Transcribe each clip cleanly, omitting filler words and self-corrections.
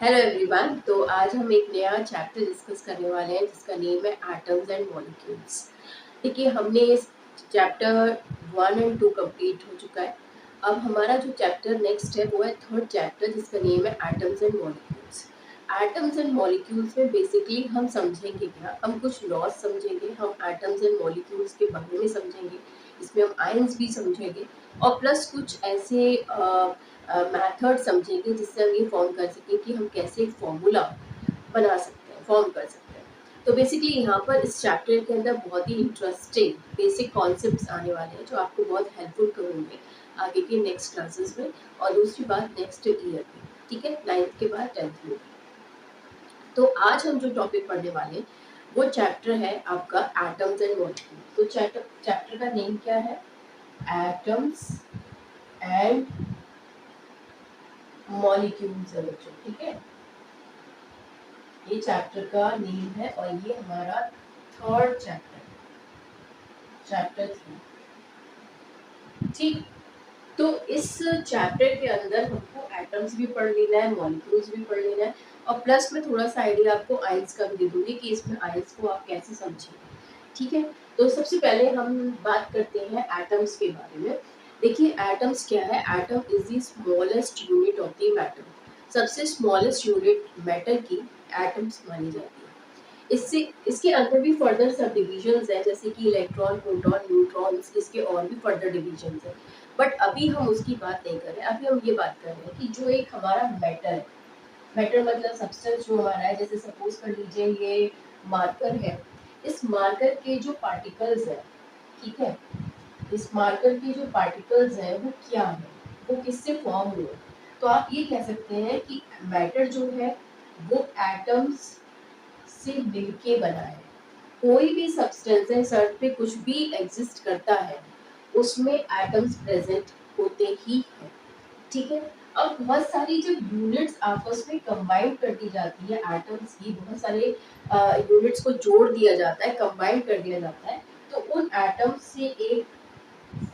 Hello everyone. तो आज हम एक नया चैप्टर डिस्कस करने वाले हैं जिसका नेम है एटम्स एंड मॉलिक्यूल्स। देखिए, हमने इस चैप्टर 1 और 2 कंप्लीट हो चुका है। अब हमारा जो चैप्टर नेक्स्ट है वो है थर्ड चैप्टर जिसका नेम है atoms and molecules. Atoms and molecules में बेसिकली हम समझेंगे क्या, हम कुछ लॉज समझेंगे, हम एटम्स एंड मॉलिक्यूल्स के बारे में समझेंगे, इसमें हम आयंस भी समझेंगे और प्लस कुछ ऐसे मेथड समझेंगे जिससे हम ये फॉर्म कर सकें कि हम कैसे एक फॉर्मूला बना सकते हैं, फॉर्म कर सकते हैं। तो बेसिकली यहाँ पर इस चैप्टर के अंदर बहुत ही इंटरेस्टिंग बेसिक कॉन्सेप्ट्स आने वाले हैं जो आपको बहुत हेल्पफुल करेंगे आगे के नेक्स्ट क्लासेस में और दूसरी बात नेक्स्ट ईयर में। ठीक है, 9th के बाद 10th में। तो आज हम जो टॉपिक पढ़ने वाले हैं वो चैप्टर है आपका एटम्स एंड मॉलिक्यूल्स। तो चैप्टर का नेम क्या है? एटम्स एंड मॉलिक्यूल्स है बच्चों। ठीक है, ये चैप्टर का नेम है और ये हमारा थर्ड चैप्टर, चैप्टर 3। ठीक, तो इस चैप्टर के अंदर हमको एटम्स भी पढ़ लेना है, मॉलिक्यूल्स भी पढ़ लेना है और प्लस में थोड़ा सा आइडिया आपको आयंस का भी दे दूंगी कि इसमें आयंस को आप कैसे समझेंगे। ठीक है, तो सबसे पहले हम बात करते हैं एटम्स के बारे में। देखिए, एटम्स क्या है? Atom is the smallest unit of the matter. सबसे स्मॉलेस्ट यूनिट मैटर की एटम्स मानी जाती है। इससे इसके अंदर भी फर्दर सब डिविजन्स है जैसे कि इलेक्ट्रॉन, प्रोटॉन, न्यूट्रॉन्स, इसके और भी फर्दर डिविजन्स है। बट अभी हम उसकी बात नहीं कर रहे, अभी हम ये बात कर रहे हैं कि जो एक हमारा मैटर है, मैटर मतलब सब्सटेंस जो हमारा है, जैसे सपोज कर लीजिए ये मार्कर है, इस मार्कर के जो पार्टिकल्स है, ठीक है, इस मार्कर के जो पार्टिकल्स है वो क्या है, वो किससे फॉर्म हुए? तो आप ये कह सकते हैं कि मैटर जो है वो एटम्स से मिलके बना है। कोई भी सब्सटेंस है, अर्थ पे कुछ भी एग्जिस्ट करता है उसमें एटम्स प्रेजेंट होते ही है। ठीक है, अब बहुत सारी जब यूनिट्स आपस में कंबाइन कर दी जाती है, एटम्स की बहुत सारे यूनिट्स को जोड़ दिया जाता है, कंबाइन कर दिया जाता है, तो उन एटम्स से एक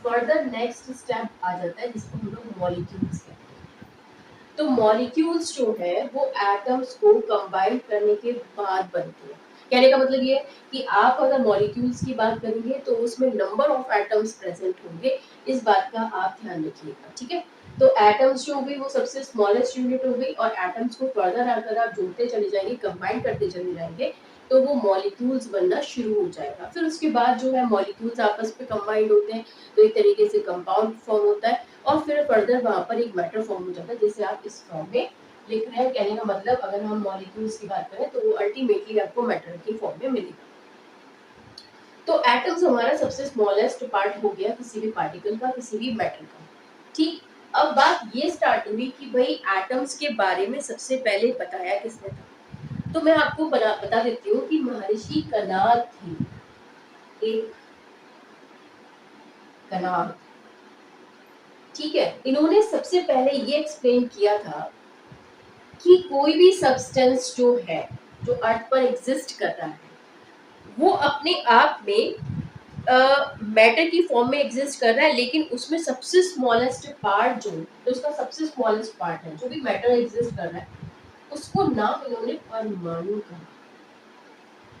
फर्दर नेक्स्ट स्टेप आ जाता है जिसको हम लोग मॉलिक्यूल्स कहते हैं। तो मॉलिक्यूल्स जो है वो एटम्स को कंबाइन करने के बाद बनते हैं। कहने का मतलब ये है कि आप अगर मॉलिक्यूल्स की बात करेंगे तो उसमें नंबर ऑफ एटम्स प्रेजेंट होंगे, इस बात का आप ध्यान रखिएगा। ठीक है, तो एटम्स जो हो गई वो सबसे स्मॉलेस्ट यूनिट हो गई और एटम्स को फर्दर अगर आप जोड़ते चले जाएंगे, कंबाइन करते चले जाएंगे तो वो मॉलिक्यूल्स बनना शुरू हो जाएगा। फिर उसके बाद जो है मॉलिक्यूल्स आपस में कंबाइंड होते हैं तो एक तरीके से कंपाउंड फॉर्म होता है और फिर फर्दर वहां पर एक मैटर फॉर्म हो जाता है जैसे आप इस फॉर्म में लिख रहे हैं। कहने का मतलब अगर हम मॉलिक्यूल्स की बात करें तो वो अल्टीमेटली आपको मैटर के फॉर्म में मिलेगा। तो एटम्स हमारा सबसे स्मॉलेस्ट पार्ट हो गया किसी भी पार्टिकल का, किसी भी मैटर का। ठीक, अब बात ये स्टार्ट हुई कि भाई एटम्स के बारे में सबसे पहले बताया किसने था। तो मैं आपको बता देती हूँ कि महर्षि कनाद थे, एक कनाद। ठीक है, इन्होंने सबसे पहले ये एक्सप्लेन किया था कि कोई भी सब्सटेंस जो है, जो अर्थ पर एग्जिस्ट कर रहा है, वो अपने आप में मैटर की फॉर्म में एग्जिस्ट कर रहा है, लेकिन उसमें सबसे स्मॉलेस्ट पार्ट जो उसका सबसे स्मॉलेस्ट पार्ट है, जो भी मैटर एग्जिस्ट कर रहा है, उसको नाम इन्होंने परमाणु कहा।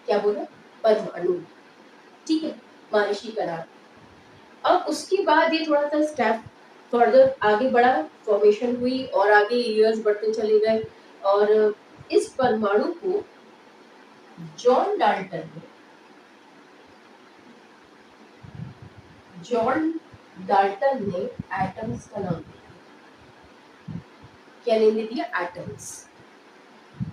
क्या बोला? परमाणु। ठीक है, महर्षि का नाम। अब उसके बाद ये थोड़ा सा स्टेप फर्दर आगे बढ़ा, फॉर्मेशन हुई और आगे ईयर्स बढ़ते चले गए और इस परमाणु को जॉन डाल्टन ने जॉन डाल्टन ने एटम्स का नाम दिया। क्या नाम दे दिया? एटम्स।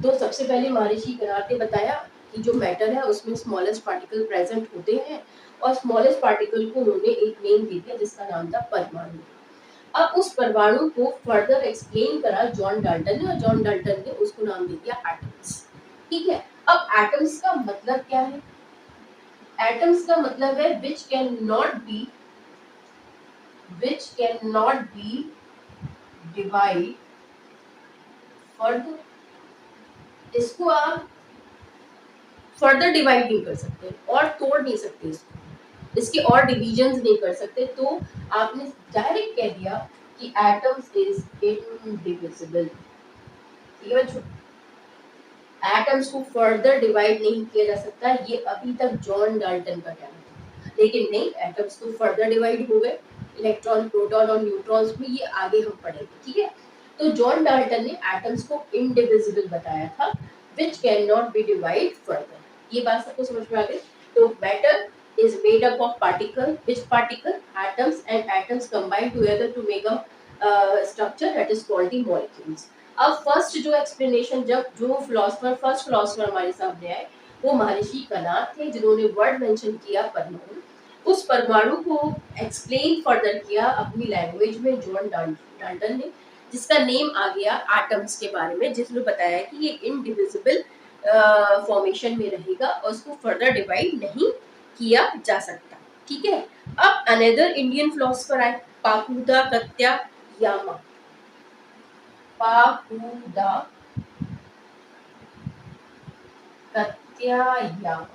तो सबसे पहले महर्षि कनाड ने बताया कि जो मैटर है उसमें स्मॉलेस्ट पार्टिकल प्रेजेंट होते हैं और स्मॉलेस्ट पार्टिकल को उन्होंने एक नेम दे दिया जिसका नाम था परमाणु। अब उस परमाणु को फर्दर एक्सप्लेन करा जॉन डाल्टन ने और जॉन डाल्टन ने उसको नाम दे दिया एटम्स। ठीक है, अब एटम्स का मतलब क्या है? एटम्स का मतलब है which cannot be divide further। इसको आप फर्दर डिवाइड नहीं कर सकते और तोड़ नहीं सकते, इसको इसके और डिविजन्स नहीं कर सकते। तो आपने डायरेक्ट कह दिया कि एटम्स इज इनडिविजिबल। ठीक है बच्चों, एटम्स को फर्दर डिवाइड नहीं किया जा सकता, ये अभी तक जॉन डाल्टन का कहना था। लेकिन नहीं, एटम्स तो फर्दर डिवाइड हो गए, इलेक्ट्रॉन, प्रोटॉन और न्यूट्रॉन्स में, ये आगे हम पढ़ेंगे, ठीक है। तो जॉन डाल्टन ने एटम्स को इनडिविजिबल बताया था, which can not be divide further. ये बात सबको समझ में आ गई। तो matter is made up of particle, which particle? Atoms, and atoms combine together to make a structure that is called the molecules. अब फर्स्ट जो एक्सप्लेनेशन, जब जो फिलोसफर, फर्स्ट फिलोसफर हमारे सामने आए, वो महर्षि कनाद थे, जिन्होंने वर्ड मेंशन किया परमाणु। उस परमाणु को एक्सप्लेन फर्दर किया अपनी लैंग्वेज में जॉन डाल्टन ने, जिसका नेम आ गया एटम्स के बारे में, जिसमें बताया कि ये इनडिविजिबल फॉर्मेशन में रहेगा और उसको फर्दर डिवाइड नहीं किया जा सकता, ठीक है। अब अनदर इंडियन फिलोसफर आए, पाकुदा कत्या यामा। पाकुदा कत्या यामा,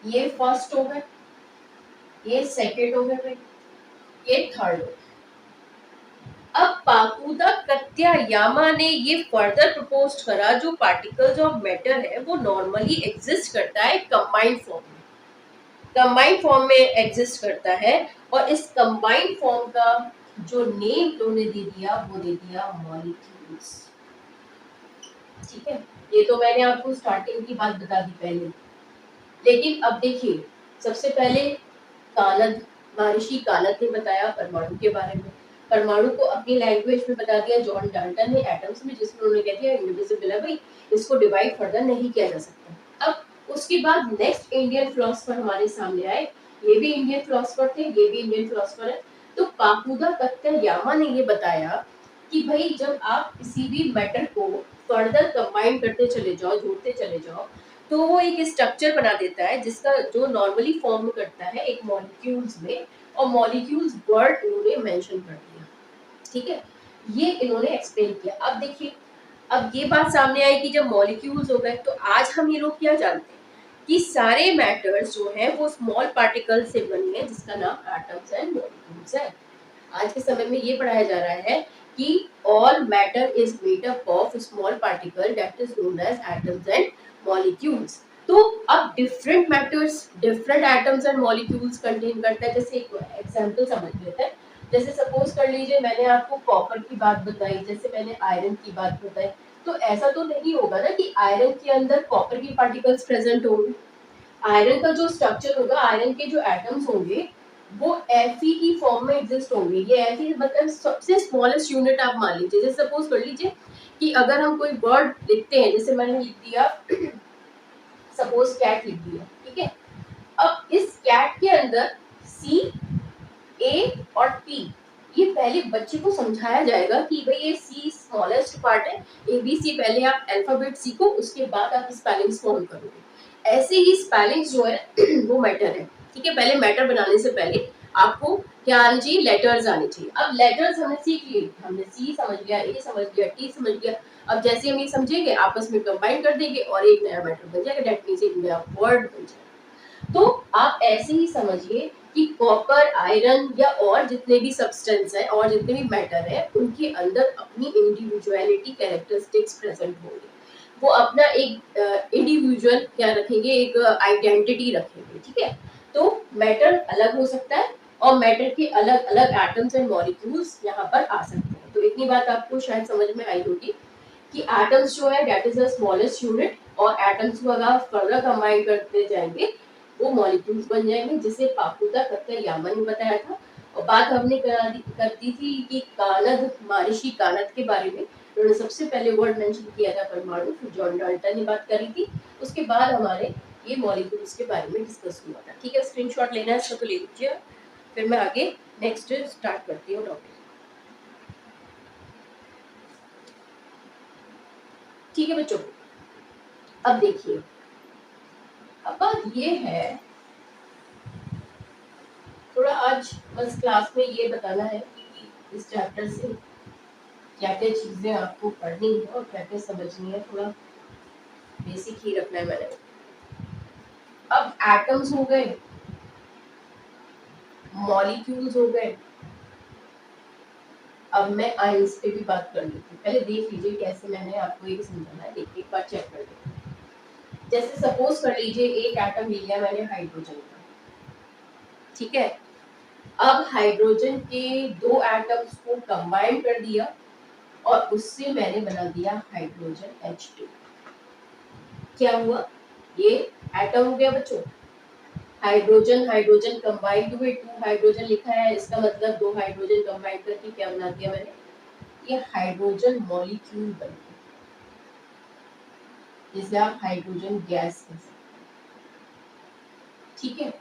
ये फर्स्ट हो गए, ये सेकेंड हो गए, ये थर्ड हो गए। अब पाकुदा कत्या यामा ने ये फर्दर प्रपोज करा, जो पार्टिकल्स ऑफ मैटर है वो नॉर्मली एग्जिस्ट करता है कंबाइंड फॉर्म में, कंबाइंड फॉर्म में एग्जिस्ट करता है, और इस कंबाइंड फॉर्म का जो नेम उन्होंने दे दिया, वो दे दिया मॉलिक्यूल्स, ठीक है। ये तो मैंने आपको स्टार्टिंग की बात बता दी पहले। लेकिन अब देखिए, सबसे पहले कानद, महर्षि कानद ने बताया परमाणु के बारे में, परमाणु को अपनी लैंग्वेज में बता दिया जॉन डाल्टन ने एटम्स में, जिसमें उन्होंने कह दिया इनडिविजिबल है भाई, इसको डिवाइड फर्दर नहीं किया जा सकता। अब उसके बाद नेक्स्ट इंडियन फिलोसफर हमारे सामने आए, ये भी इंडियन फिलोसफर थे, ये भी इंडियन फिलोसफर है। तो पाकुदा कत्यायामा ने ये बताया कि भाई जब आप किसी भी मैटर को फर्दर कंबाइन करते चले जाओ, जोड़ते चले जाओ, तो वो एक स्ट्रक्चर बना देता है, जिसका जो नॉर्मली फॉर्म करता है एक मॉलिक्यूल्स में, और मॉलिक्यूल्स वर्ड इन्होंने मेंशन कर दिया, ठीक है। ये इन्होंने एक्सप्लेन किया। अब देखिए, अब ये बात सामने आई कि जब मॉलिक्यूल्स हो गए, तो आज हम ये लोग क्या जानते हैं कि सारे मैटर्स जो है वो स्मॉल पार्टिकल से बने हैं, जिसका नाम एटम्स एंड मॉलिक्यूल्स है। आज के समय में ये पढ़ाया जा रहा है कि all matter is made up of small particle that is known as atoms and molecules. तो अब different matters different atoms and molecules contain करता है। जैसे एक एग्जांपल समझ लेते हैं, जैसे सपोज कर लीजिए मैंने आपको कॉपर की बात बताई, जैसे मैंने आयरन की बात बताई, तो ऐसा तो नहीं होगा ना कि आयरन के अंदर कॉपर के पार्टिकल्स प्रेजेंट होंगे। आयरन का जो स्ट्रक्चर होगा, आयरन के जो एटम्स होंगे, वो Fe की फॉर्म में एग्जिस्ट होंगे। ये Fe मतलब सबसे स्मॉलेस्ट यूनिट आप मान लीजिए। जैसे सपोज कर लीजिए कि अगर हम कोई वर्ड लिखते हैं, जैसे मैंने लिख दिया सपोज कैट लिख दिया, ठीक है। अब इस कैट के अंदर सी, ए और टी, ये पहले बच्चे को समझाया जाएगा कि भाई ये सी स्मॉलेस्ट पार्ट है, ए बी सी, पहले आप अल्फाबेट सीखो, उसके बाद आप स्पेलिंग्स फॉर्म करोगे। ऐसे ही स्पेलिंग्स जो है वो मैटर है, ठीक है। पहले मैटर बनाने से पहले आपको क्या आनी चाहिए, लेटर्स आने चाहिए। अब लेटर्स हमने सीख लिए, हमने सी समझ लिया, ए समझ लिया, टी समझ लिया। अब जैसे हम ये समझेंगे, आपस में कंबाइन कर देंगे और एक नया मैटर बन जाएगा, दैट मींस एक नया वर्ड बन जाएगा। तो आप ऐसे ही समझिए कि कॉपर, आयरन या और जितने भी सब्सटेंस है और जितने भी मैटर है, उनके अंदर अपनी इंडिविजुअलिटी कैरेक्टरिस्टिक्स प्रेजेंट होंगे। वो अपना एक इंडिविजुअल क्या रखेंगे, एक आइडेंटिटी रखेंगे, ठीक है। तो मैटर अलग हो सकता है और मैटर के अलग अलग एटम्स एंड मॉलिक्यूल्स यहाँ पर आ सकते हैं। तो इतनी बात आपको शायद समझ में आई होगी कि एटम्स जो है that is the smallest unit, और एटम्स को अगर फर्दर कंबाइन करते जाएंगे वो मॉलिक्यूल्स बन जाएंगे, जिसे पाकुदा कत्यायामा ने बताया था। और बात हमने कर दी थी कि कानद, महर्षि कानद के बारे में, उन्होंने सबसे पहले वर्ड मेंशन किया था परमाणु, फिर जॉन डाल्टन ने बात करी थी, उसके बाद हमारे ये मॉलिक्यूल्स के बारे में डिस्कस हुआ था, ठीक है। स्क्रीनशॉट लेना है इसका तो ले लीजिए, फिर मैं आगे नेक्स्ट स्टार्ट करती हूँ टॉपिक, ठीक है बच्चों। अब देखिए, अब बात ये है, थोड़ा आज बस क्लास में ये बताना है कि इस चैप्टर से क्या क्या चीजें आपको पढ़नी है और क्या क्या समझनी है, थोड़ा बेसिक ही रखना है मैंने। अब एटम्स हो गए, मॉलिक्यूल्स हो गए, अब मैं आयंस पे भी बात कर लेती हूँ। पहले देख लीजिए कैसे मैंने आपको ये समझाना है। देखिए एक बार चेक कर लीजिए। जैसे सपोज कर लीजिए एक एटम ले लिया मैंने हाइड्रोजन का, ठीक है। अब हाइड्रोजन के दो एटम्स को कंबाइन कर दिया और उससे मैंने बना दिया हाइड्रोजन H2। क्या हुआ? ये एटम हो गया बच्चों, हाइड्रोजन हाइड्रोजन कंबाइंड हुए, टू हाइड्रोजन लिखा है, इसका मतलब दो हाइड्रोजन कंबाइन करके क्या बना दिया मैंने? ये हाइड्रोजन मॉलिक्यूल बन गया, जिसे आप हाइड्रोजन गैस कह सकते हैं, ठीक है।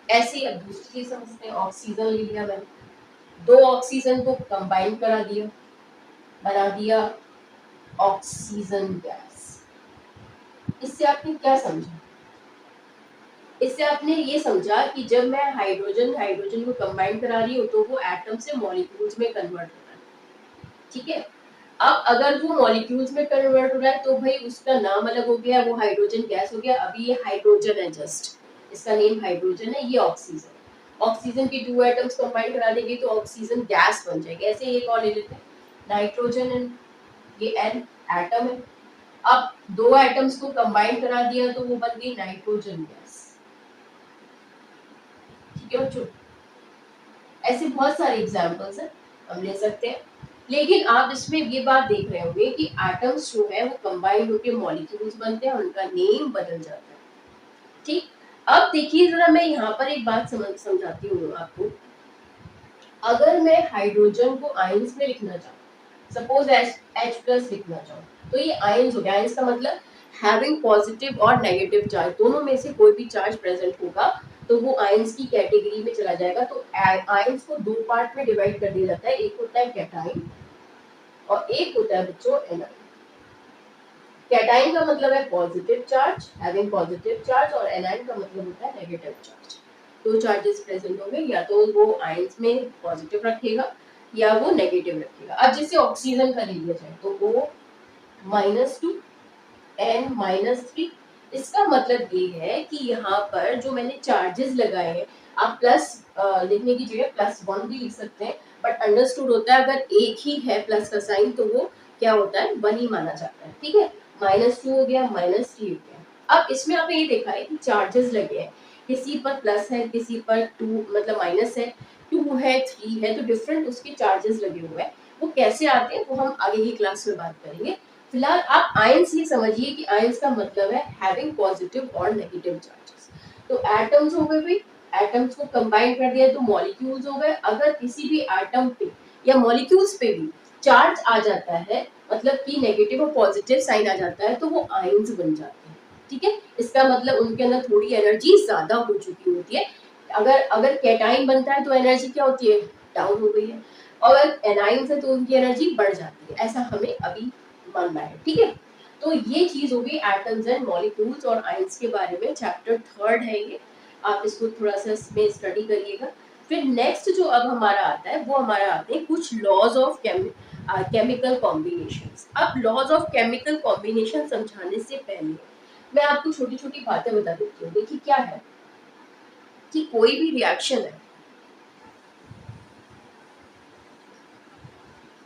ऐसे ही अब दूसरी चीज समझते हैं। ऑक्सीजन ले लिया मैंने, दो ऑक्सीजन को कंबाइन करा दिया, बना दिया ऑक्सीजन गैस। इससे आपने क्या समझा? इससे आपने ये समझा कि जब मैं हाइड्रोजन हाइड्रोजन को कंबाइन करा रही हूँ तो वो एटम से मॉलिक्यूल्स में कन्वर्ट हो रहा है, ठीक है। अब अगर वो मॉलिक्यूल्स में कन्वर्ट हो रहा है तो भाई उसका नाम अलग हो गया, वो हाइड्रोजन गैस हो गया। अभी ये हाइड्रोजन है, जस्ट इसका नेम हाइड्रोजन है, ये ऑक्सीजन। ऑक्सीजन की टू एटम्स कंबाइन करा देंगे तो ऑक्सीजन गैस बन जाएगी। ऐसे एक और ले लेते हैं, नाइट्रोजन एंड ये एन एटम है। अब दो एटम्स को कंबाइन करा दिया तो वो बन गई नाइट्रोजन गैस, ठीक है बच्चों। ऐसे बहुत सारे एग्जांपल्स हैं, हम ले सकते हैं। लेकिन आप इसमें ये बात देख रहे होंगे कि एटम्स जो है वो कंबाइन होकर मॉलिक्यूल्स बनते हैं, उनका नेम बदल जाता है, ठीक। अब देखिए जरा, मैं यहाँ पर एक बात समझाती हूँ आपको। अगर मैं हाइड्रोजन को आयंस में लिखना चाहूँ, सपोज H प्लस लिखना चाहूँ, तो ये आयंस हो गया। आयंस का मतलब हैविंग पॉजिटिव और नेगेटिव चार्ज, दोनों में से कोई भी चार्ज प्रेजेंट होगा तो वो आयंस की कैटेगरी में चला जाएगा। तो आयंस को दो पार्ट में डिवाइड कर दिया जाता है, एक होता है कैटाइन और एक होता है बच्चों एनाइन। कैटाइन का मतलब है positive charge, having positive charge, और एनाइन का मतलब होता है नेगेटिव चार्ज। दो चार्जेस प्रेजेंट होंगे, या तो वो आयंस में पॉजिटिव रखेगा या वो नेगेटिव रखेगा। अब जैसे ऑक्सीजन का ले लिया जाए तो वो -2 N-3। इसका मतलब ये है कि यहाँ पर जो मैंने चार्जेस लगाए हैं, आप प्लस लिखने की जगह +1 भी लिख सकते हैं, बट अंडरस्टूड होता है अगर एक ही है प्लस का साइन तो वो क्या होता है, 1 ही माना जाता है, ठीक है। -2 हो गया, -3 हो गया। अब इसमें आपने ये देखा है कि चार्जेस लगे हैं, किसी पर प्लस है, किसी पर 2 मतलब माइनस है, 2 है, 3 है, तो डिफरेंट उसके चार्जेस लगे हुए हैं। वो कैसे आते हैं वो हम आगे की क्लास में बात करेंगे। फिलहाल आप आयंस ये समझिए कि आयंस का मतलब है हैविंग पॉजिटिव और नेगेटिव चार्जेस। तो एटम्स हो गए भाई, एटम्स को कंबाइन कर दिया तो मॉलिक्यूल्स हो गए। अगर किसी भी एटम पे या मॉलिक्यूल्स पे भी चार्ज आ जाता है, मतलब कि नेगेटिव और पॉजिटिव साइन आ जाता है, तो वो आयंस बन जाते हैं, ठीक है। इसका मतलब उनके अंदर थोड़ी एनर्जी ज्यादा हो चुकी होती है। अगर अगर कैटाइन बनता है तो एनर्जी क्या होती है, डाउन हो गई है, और अगर एनाइन से तो उनकी एनर्जी बढ़ जाती है। ऐसा हमें अभी मानना है, ठीक है। तो ये चीज होगी एटम्स एंड मॉलिक्यूल्स और आयंस के बारे में, चैप्टर 3 है ये। आप इसको थोड़ा सा इसमें स्टडी करिएगा। फिर नेक्स्ट जो अब हमारा आता है वो हमारा आते हैं कुछ लॉज ऑफ केमिकल कॉम्बिनेशंस। अब लॉज ऑफ केमिकल कॉम्बिनेशन समझाने से पहले मैं आपको छोटी छोटी बातें बता देती हूँ। देखिए क्या है कि कोई भी रिएक्शन है,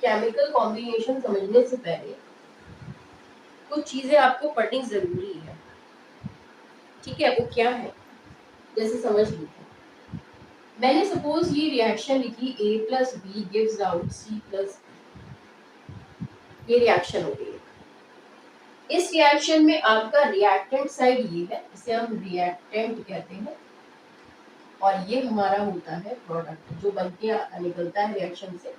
केमिकल कॉम्बिनेशन समझने से पहले कुछ चीजें आपको पढ़नी जरूरी है, ठीक है। वो क्या है, जैसे समझ लीजिए मैंने सपोज ये रिएक्शन लिखी, A plus B gives out C plus, ये रिएक्शन हो गई। इस रिएक्शन में आपका रिएक्टेंट साइड ये है, इसे हम रिएक्टेंट कहते हैं, और ये हमारा होता है प्रोडक्ट जो बन के निकलता है रिएक्शन से,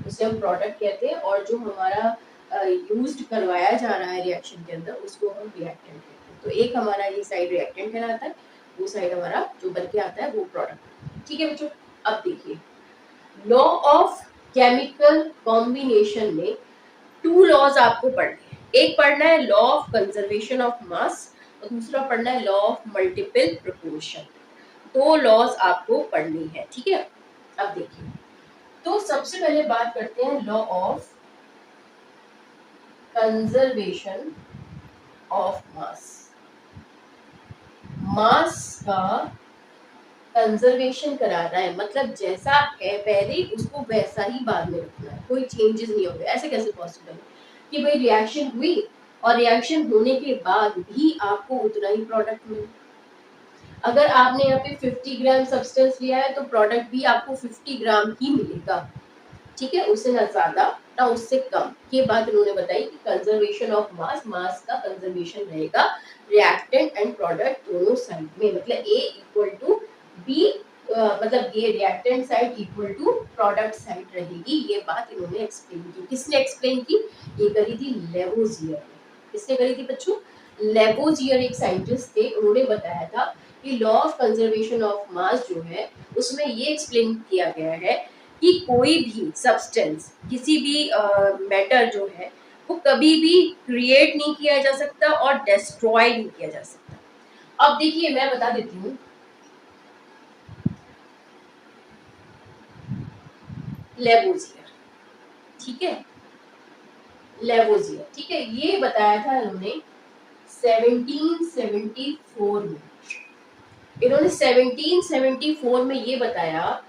उसे हम प्रोडक्ट कहते हैं। और जो हमारा यूज्ड करवाया जा रहा है रिएक्शन के अंदर उसको हम रिएक्टेंट कहते हैं। तो एक हमारा ये साइड रिएक्टेंट कहलाता है, वो साइड हमारा जो बन के आता है वो प्रोडक्ट, ठीक है बच्चों। अब देखिए लॉ ऑफ केमिकल कॉम्बिनेशन में 2 लॉज आपको पढ़ने हैं। एक पढ़ना है law of conservation of mass और दूसरा पढ़ना है law of multiple proportion. 2 laws आपको पढ़नी है, ठीक है। अब देखिए, तो सबसे पहले बात करते हैं law of conservation of mass. Mass का कंजर्वेशन करा रहा है, मतलब जैसा है पहले उसको वैसा ही बाद में रखना है, कोई चेंजेस नहीं होंगे। ऐसे कैसे पॉसिबल है कि भाई रिएक्शन हुई और रिएक्शन होने के बाद भी आपको उतना ही प्रोडक्ट मिले। अगर आपने यहाँ पे 50 ग्राम सब्सटेंस लिया है तो प्रोडक्ट भी आपको 50 ग्राम ही मिलेगा, ठीक है, उससे ना ज्यादा ना उससे कम। ये बात उन्होंने बताई कि कंजर्वेशन ऑफ मास, मास का कंजर्वेशन रहेगा रिएक्टेंट एंड प्रोडक्ट दोनों साइड में, मतलब ए इक्वल टू बी, मतलब ये reactant side equal to product side रहेगी। ये बात इन्होंने एक्सप्लेन की। किसने एक्सप्लेन की? ये करी थी लेवोजियर ने। किसने करी थी बच्चों? लेवोजियर एक साइंटिस्ट थे, उन्होंने बताया था कि लॉ ऑफ कंजर्वेशन ऑफ मास जो है उसमें ये एक्सप्लेन किया गया है कि कोई भी सब्सटेंस, किसी भी मैटर जो है वो कभी भी क्रिएट नहीं किया जा सकता और डिस्ट्रॉय नहीं किया जा सकता। अब देखिए मैं बता देती हूँ, लेवोजियर, ठीक है, लेवोजियर, ठीक है, ये बताया था इन्होंने 1774 में। इन्होंने 1774 में ये बताया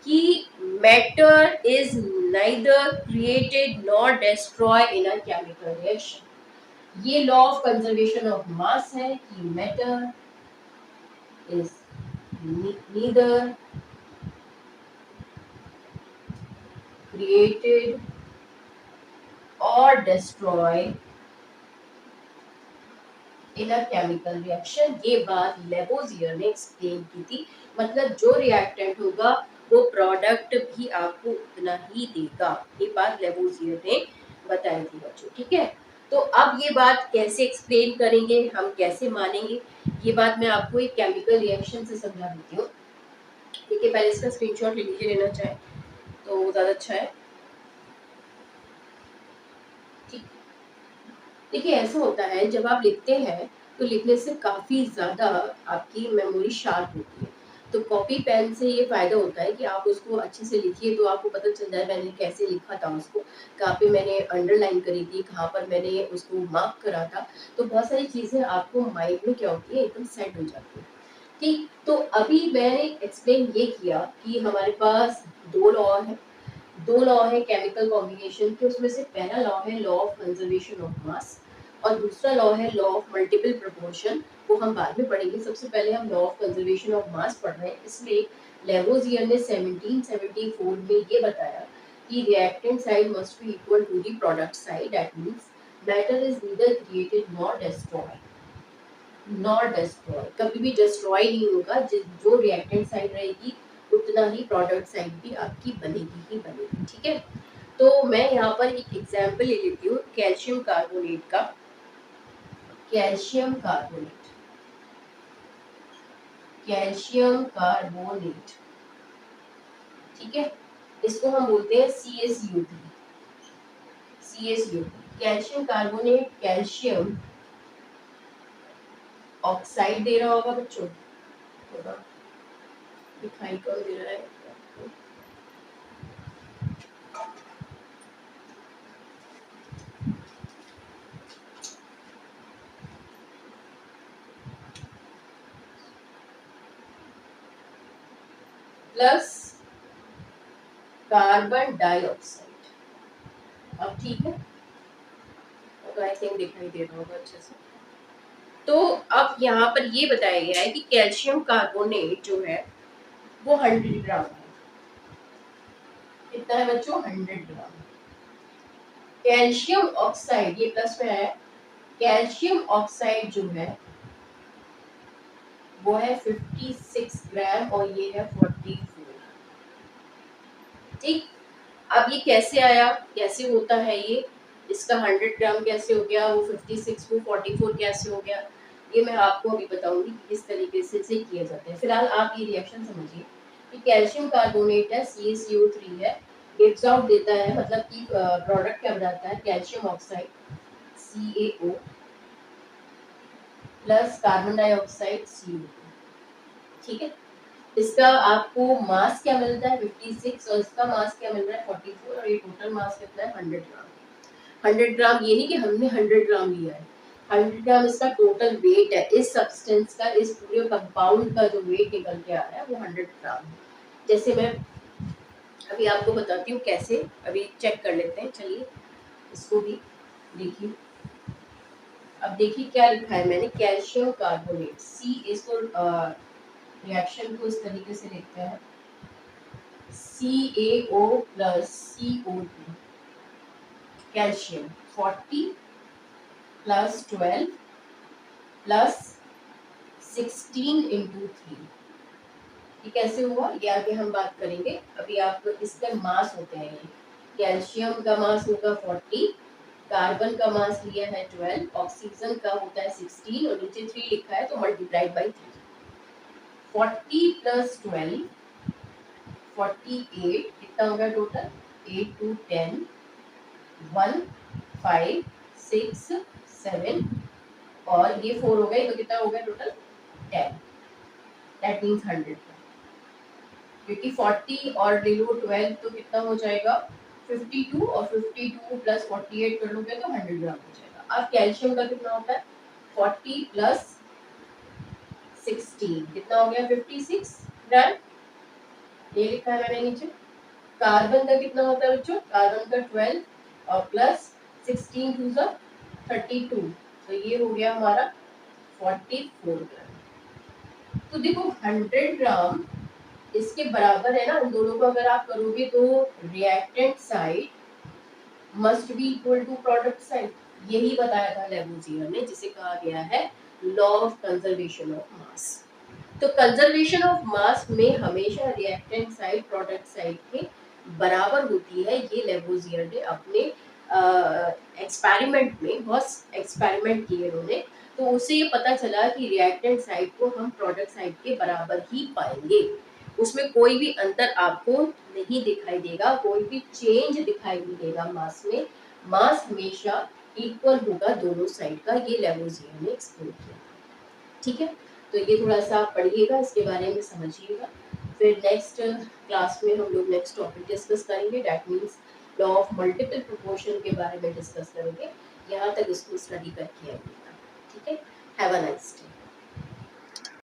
कि matter is neither created nor destroy in a chemical reaction. ये law of conservation of mass है कि मैटर इज नीदर क्रिएटेड और destroy in a chemical reaction. ये बात लेवोजियर ने एक्सप्लेन की थी, मतलब जो रिएक्टेंट होगा वो प्रोडक्ट भी आपको उतना ही देगा। ये बात लेवोजियर ने बताई थी बच्चों, ठीक है। तो अब ये बात कैसे एक्सप्लेन करेंगे, हम कैसे मानेंगे, ये बात मैं आपको एक केमिकल रिएक्शन से समझा देती हूँ। ठीक है, पहले इसका स्क्रीनशॉट ले लीजिए, लेना चाहे तो ज्यादा अच्छा है। ठीक, देखिए ऐसा होता है जब आप लिखते हैं तो लिखने से काफी ज्यादा आपकी मेमोरी शार्प होती है। तो कॉपी पेन से ये फायदा होता है कि आप उसको अच्छे से लिखिए तो आपको पता चल जाए मैंने कैसे लिखा था उसको, कहाँ पे मैंने अंडरलाइन करी थी, कहाँ पर मैंने उसको मार्क करा था। तो बहुत सारी चीजें आपको माइंड में क्या होती है, एकदम सेट हो जाती है। ठीक, तो अभी मैंने एक्सप्लेन ये किया कि हमारे पास दो लॉ है, दो लॉ है केमिकल कॉम्बिनेशन के। उसमें से पहला लॉ है law of conservation of mass और दूसरा लॉ है लॉ ऑफ मल्टीपल प्रोपोर्शन, वो हम बाद में पढ़ेंगे। सबसे पहले हम लॉ ऑफ कंजर्वेशन ऑफ मास पढ़ रहे हैं। इसलिए लेवोजियर ने 1774 में ये बताया कि reactant side must be equal to the product side, that means matter is neither created nor destroyed, not destroy, कभी भी डिस्ट्रॉय नहीं होगा। जो रिएक्टेंट साइड रहेगी उतना ही प्रोडक्ट साइड भी आपकी बनेगी ही बनेगी, ठीक है। तो मैं यहाँ पर एक एग्जांपल ले लेती हूँ कैल्शियम कार्बोनेट का। कैल्शियम कार्बोनेट, कैल्शियम कार्बोनेट, ठीक है, इसको हम बोलते हैं CaCO3, CaCO3। Calcium carbonate calcium oxide दे रहा होगा बच्चों, होगा, दिखाई कौन दे रहा है, प्लस कार्बन डाइऑक्साइड। अब ठीक है, तो आई थिंक दिखाई दे रहा होगा अच्छे से। तो अब यहाँ पर ये बताया गया है कि कैल्शियम कार्बोनेट जो है वो 100 ग्राम है। कितना है बच्चों? 100 ग्राम। कैल्शियम ऑक्साइड, ये प्लस में है, कैल्शियम ऑक्साइड जो है वो है 56 ग्राम और ये है 44। ठीक, अब ये कैसे आया, कैसे होता है ये, इसका 100 ग्राम कैसे हो गया, वो 56 को 44 कैसे हो गया, ये मैं आपको अभी बताऊंगी कि किस तरीके से इसे किया जाता है। फिलहाल आप ये रिएक्शन समझिए कि कैल्शियम कार्बोनेट है, CaCO3 है, गिव्स आउट देता है, मतलब कि प्रोडक्ट क्या बनाता है, calcium oxide CaO plus carbon dioxide CO, ठीक है। इसका आपको मास क्या मिलता है 56 और इसका मास क्या मिल रहा है 44 और ये टोटल मास कितना है 100 ग्राम। 100 ग्राम, ये नहीं कि हमने 100 ग्राम लिया है, 100 ग्राम इसका टोटल वेट है, इस सब्सटेंस का, इस पूरे कंपाउंड का जो वेट निकल के आ रहा है वो 100 ग्राम है। जैसे मैं अभी आपको बताती हूँ कैसे, अभी चेक कर लेते हैं, चलिए इसको भी देखिए। अब देखिए क्या लिखा है मैंने, कैल्शियम कार्बोनेट, सी, इसको रिएक्शन को इस तरीके से लिखते हैं, CaO plus CO2, calcium 40 plus 12 plus 16 into 3। ये कैसे हुआ ये आगे हम बात करेंगे। अभी आप इसका मास होते हैं, ये कैल्शियम का मास होगा 40, कार्बन का मास लिया है 12, ऑक्सीजन का होता है 16 और नीचे 3 लिखा है तो मल्टीप्लाइड बाई 3। 40 प्लस 12 48, कितना हो गया टोटल, 8 टू 10, 1 5 6 7 और ये 4 हो गए तो कितना हो गया टोटल 10, दैट मीन्स 100, क्योंकि 40 और डिलो 12 तो कितना हो जाएगा 52 और 52 प्लस 48 कर लोगे तो 100 ग्राम हो जाएगा। अब कैल्शियम का कितना होता है 40 प्लस 16 कितना हो गया 56 ग्राम, ये लिखा है मैंने नीचे। कार्बन का कितना होता है बच्चों, कार्बन का 12 और प्लस 16 टू सा 32, तो ये हो गया हमारा 44 ग्राम। तो देखो 100 ग्राम इसके बराबर है ना, इन दोनों को अगर आप करोगे तो reactant side must be equal to product side, यही बताया था लेवोजियर ने, जिसे कहा गया है law of conservation of mass. तो कंजर्वेशन ऑफ मास में हमेशा रिएक्टेंट साइड प्रोडक्ट साइड के बराबर होती है, ये लेवोजियर ने अपने एक्सपेरिमेंट में बहुत एक्सपेरिमेंट किए उन्होंने, तो उससे ये पता चला कि रिएक्टेंट साइड को हम प्रोडक्ट साइड के बराबर ही पाएंगे, उसमें कोई भी अंतर आपको नहीं दिखाई देगा, कोई भी चेंज दिखाई नहीं देगा मास में, मास हमेशा इक्वल होगा दोनों साइड का, ये लेवोजियर ने एक्सप्लेन किया। ठीक है, तो ये थोड़ा सा आप पढ़िएगा, इसके बारे में समझिएगा। फिर नेक्स्ट क्लास में हम लोग नेक्स्ट टॉपिक डिस्कस करेंगे, that means law of multiple proportion के बारे में डिस्कस करेंगे। यहाँ तक इसको स्टडी करके आइएगा। ठीक है, हैव अ नाइस डे।